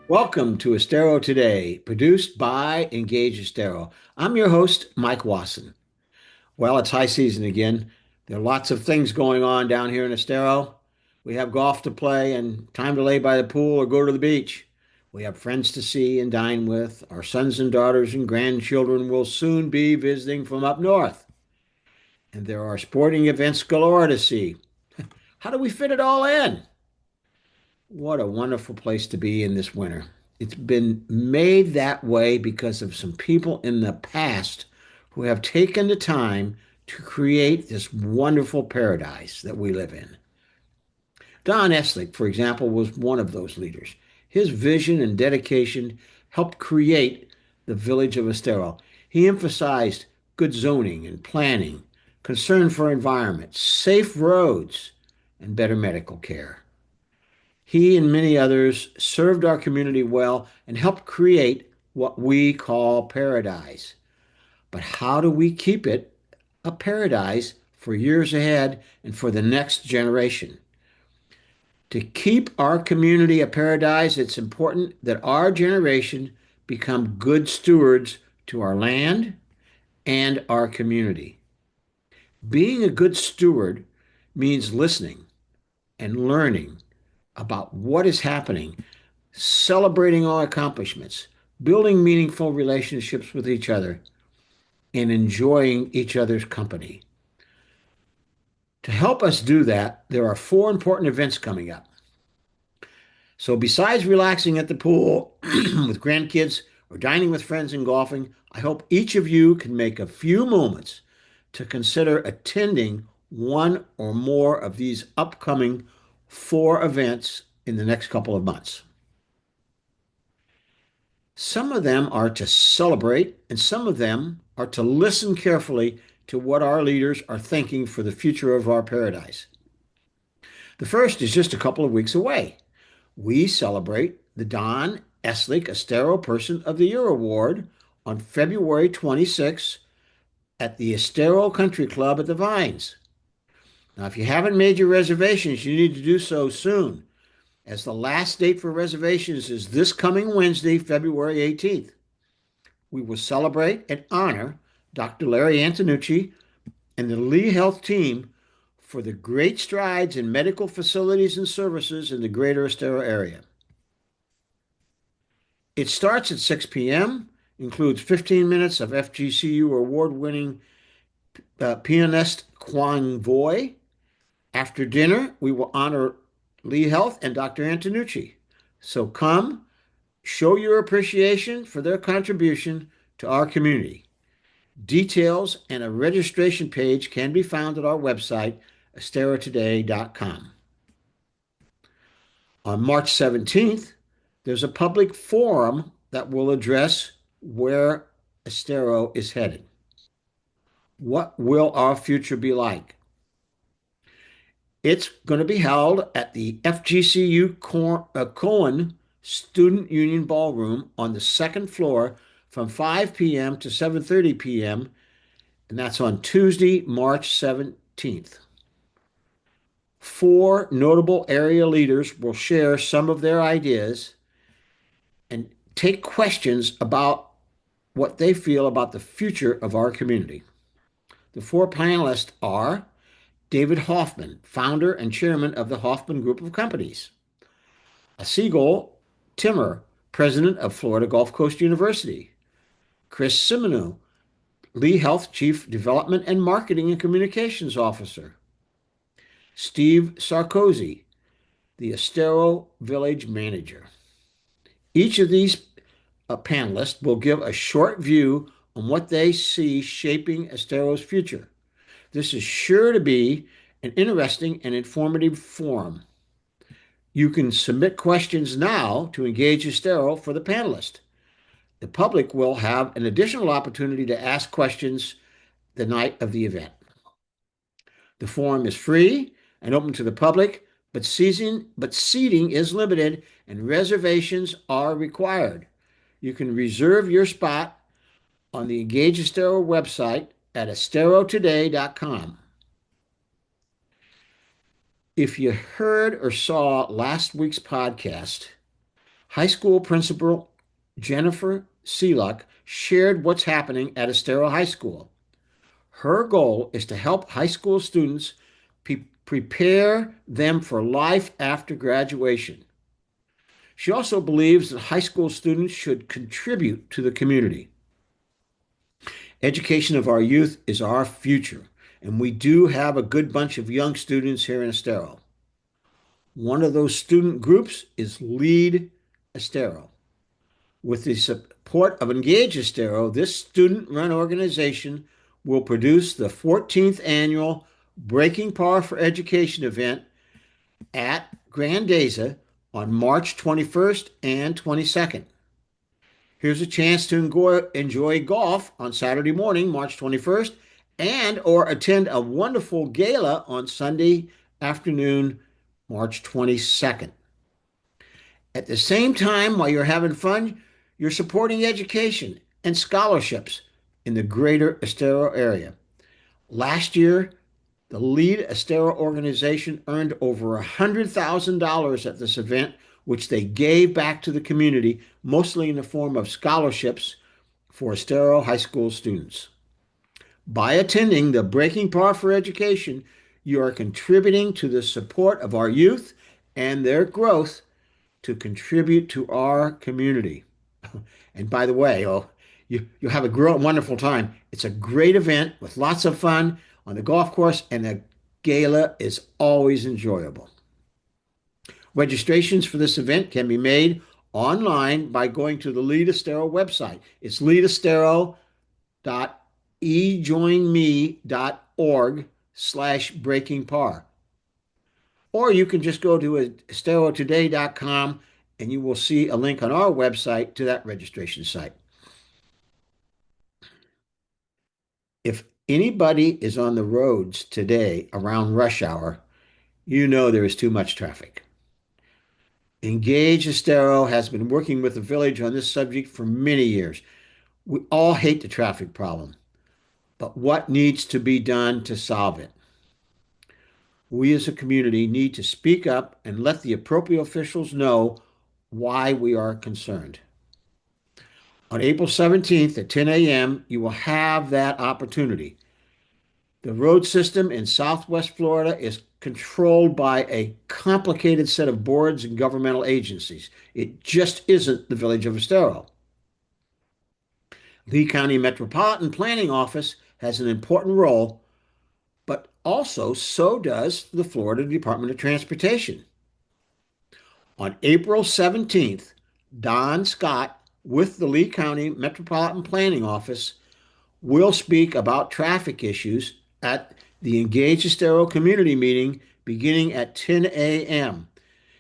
Welcome to Estero Today, produced by Engage Estero. I'm your host, Mike Wasson. Well, it's high season again. There are lots of things going on down here in Estero. We have golf to play and time to lay by the pool or go to the beach. We have friends to see and dine with. Our sons and daughters and grandchildren will soon be visiting from up north. And there are sporting events galore to see. How do we fit it all in? What a wonderful place to be in this winter. It's been made that way because of some people in the past who have taken the time to create this wonderful paradise that we live in. Don Eslick, for example, was one of those leaders. His vision and dedication helped create the village of Estero. He emphasized good zoning and planning, concern for environment, safe roads, and better medical care. He and many others served our community well and helped create what we call paradise. But how do we keep it a paradise for years ahead and for the next generation? To keep our community a paradise, it's important that our generation become good stewards to our land and our community. Being a good steward means listening and learning about what is happening, celebrating our accomplishments, building meaningful relationships with each other, and enjoying each other's company. To help us do that, there are four important events coming up. So, besides relaxing at the pool with grandkids or dining with friends and golfing, I hope each of you can make a few moments to consider attending one or more of these upcoming four events in the next couple of months. Some of them are to celebrate, and some of them are to listen carefully to what our leaders are thinking for the future of our paradise. The first is just a couple of weeks away. We celebrate the Don Eslick Estero Person of the Year Award on February 26th at the Estero Country Club at the Vines. Now, if you haven't made your reservations, you need to do so soon, as the last date for reservations is this coming Wednesday, February 18th. We will celebrate and honor Dr. Larry Antonucci and the Lee Health team for the great strides in medical facilities and services in the greater Estero area. It starts at 6 p.m., includes 15 minutes of FGCU award-winning pianist Kwang Voy. After dinner, we will honor Lee Health and Dr. Antonucci. So come, show your appreciation for their contribution to our community. Details and a registration page can be found at our website, esterotoday.com. On March 17th, there's a public forum that will address where Estero is headed. What will our future be like? It's going to be held at the FGCU Cohen Student Union Ballroom on the second floor from 5 p.m. to 7:30 p.m., and that's on Tuesday, March 17th. Four notable area leaders will share some of their ideas and take questions about what they feel about the future of our community. The four panelists are David Hoffman, founder and chairman of the Hoffman Group of Companies; Siegel Timmer, president of Florida Gulf Coast University; Chris Simonu, Lee Health Chief Development and Marketing and Communications Officer; Steve Sarkozy, the Estero Village Manager. Each of these panelists will give a short view on what they see shaping Estero's future. This is sure to be an interesting and informative forum. You can submit questions now to Engage Estero for the panelists. The public will have an additional opportunity to ask questions the night of the event. The forum is free and open to the public, but seating is limited and reservations are required. You can reserve your spot on the Engage Estero website at esterotoday.com. If you heard or saw last week's podcast, High school principal Jennifer Seeluck shared what's happening at Estero High School. Her goal is to help high school students prepare them for life after graduation. She also believes that high school students should contribute to the community. Education of our youth is our future, and we do have a good bunch of young students here in Estero. One of those student groups is Lead Estero. With the support of Engage Estero, this student-run organization will produce the 14th annual Breaking Par for Education event at Grandeza on March 21st and 22nd. Here's a chance to enjoy golf on Saturday morning, March 21st, and or attend a wonderful gala on Sunday afternoon, March 22nd. At the same time, while you're having fun, you're supporting education and scholarships in the greater Estero area. Last year, the Lead Estero organization earned over $100,000 at this event, which they gave back to the community, mostly in the form of scholarships for Estero high school students. By attending the Breaking Par for Education, you are contributing to the support of our youth and their growth to contribute to our community. And by the way, you'll have a wonderful time. It's a great event with lots of fun on the golf course, and the gala is always enjoyable. Registrations for this event can be made online by going to the Lead Estero website. It's leadestero.ejoinme.org/breakingpar. Or you can just go to esterotoday.com and you will see a link on our website to that registration site. If anybody is on the roads today around rush hour, you know there is too much traffic. Engage Estero has been working with the village on this subject for many years. We all hate the traffic problem, but what needs to be done to solve it? We as a community need to speak up and let the appropriate officials know why we are concerned. On April 17th at 10 a.m., you will have that opportunity. The road system in Southwest Florida is controlled by a complicated set of boards and governmental agencies. It just isn't the Village of Estero. Lee County Metropolitan Planning Office has an important role, but also so does the Florida Department of Transportation. On April 17th, Don Scott with the Lee County Metropolitan Planning Office will speak about traffic issues at the Engage Estero community meeting beginning at 10 a.m.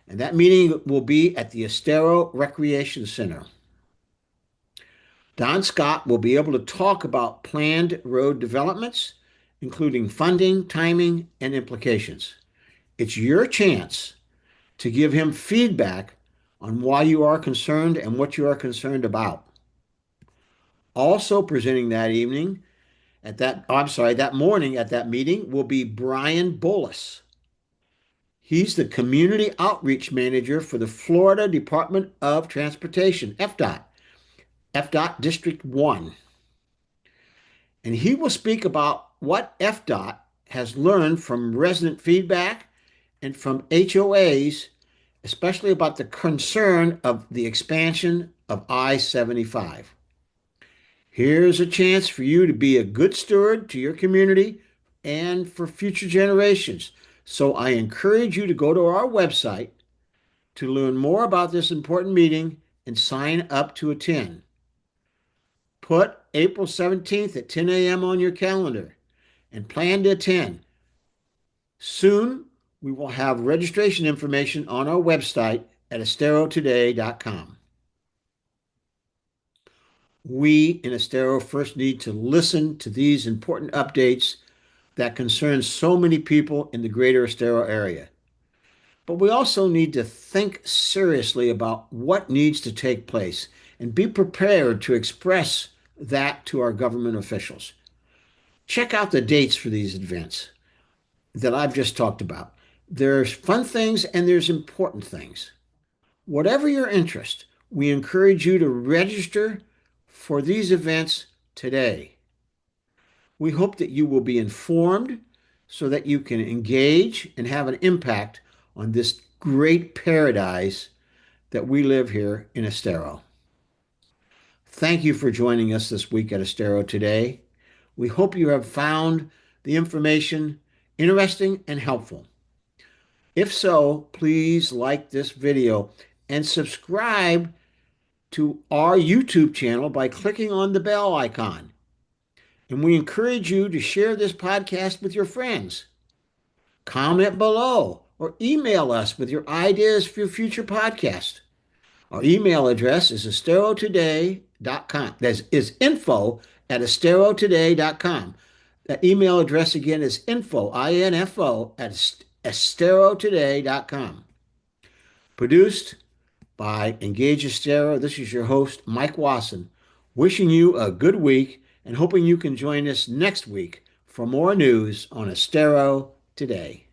And that meeting will be at the Estero Recreation Center. Don Scott will be able to talk about planned road developments, including funding, timing, and implications. It's your chance to give him feedback on why you are concerned and what you are concerned about. Also presenting that evening that morning at that meeting will be Brian Bolus. He's the Community Outreach Manager for the Florida Department of Transportation, FDOT District 1. And he will speak about what FDOT has learned from resident feedback and from HOAs, especially about the concern of the expansion of I-75. Here's a chance for you to be a good steward to your community and for future generations. So I encourage you to go to our website to learn more about this important meeting and sign up to attend. Put April 17th at 10 a.m. on your calendar and plan to attend. Soon, we will have registration information on our website at esterotoday.com. We in Estero first need to listen to these important updates that concern so many people in the greater Estero area. But we also need to think seriously about what needs to take place and be prepared to express that to our government officials. Check out the dates for these events that I've just talked about. There's fun things and there's important things. Whatever your interest, we encourage you to register for these events today. We hope that you will be informed so that you can engage and have an impact on this great paradise that we live here in Estero. Thank you for joining us this week at Estero Today. We hope you have found the information interesting and helpful. If so, please like this video and subscribe to our YouTube channel by clicking on the bell icon. And we encourage you to share this podcast with your friends. Comment below or email us with your ideas for future podcasts. Our email address is esterotoday.com. That is info@esterotoday.com. That email address again is info, at esterotoday.com. Produced by Engage Estero. This is your host, Mike Wasson, wishing you a good week and hoping you can join us next week for more news on Estero Today.